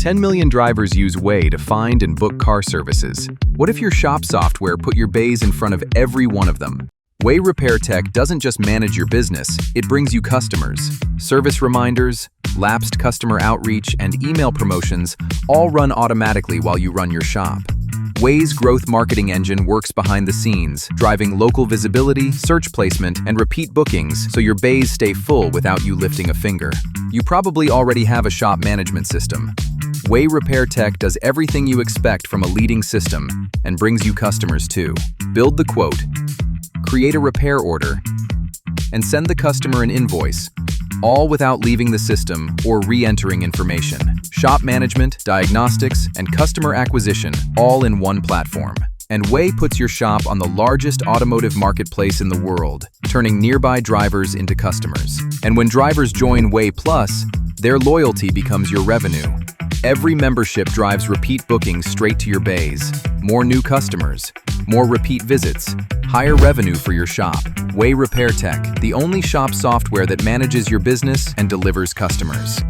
10 million drivers use Way to find and book car services. What if your shop software put your bays in front of every one of them? Way Repair Tech doesn't just manage your business, it brings you customers. Service reminders, lapsed customer outreach, and email promotions all run automatically while you run your shop. Way's growth marketing engine works behind the scenes, driving local visibility, search placement, and repeat bookings so your bays stay full without you lifting a finger. You probably already have a shop management system. Way Repair Tech does everything you expect from a leading system and brings you customers too. Build the quote, create a repair order, and send the customer an invoice, all without leaving the system or re-entering information. Shop management, diagnostics, and customer acquisition all in one platform. And Way puts your shop on the largest automotive marketplace in the world, turning nearby drivers into customers. And when drivers join Way Plus, their loyalty becomes your revenue. Every membership drives repeat bookings straight to your bays, more new customers, more repeat visits, higher revenue for your shop. Way Repair Tech, the only shop software that manages your business and delivers customers.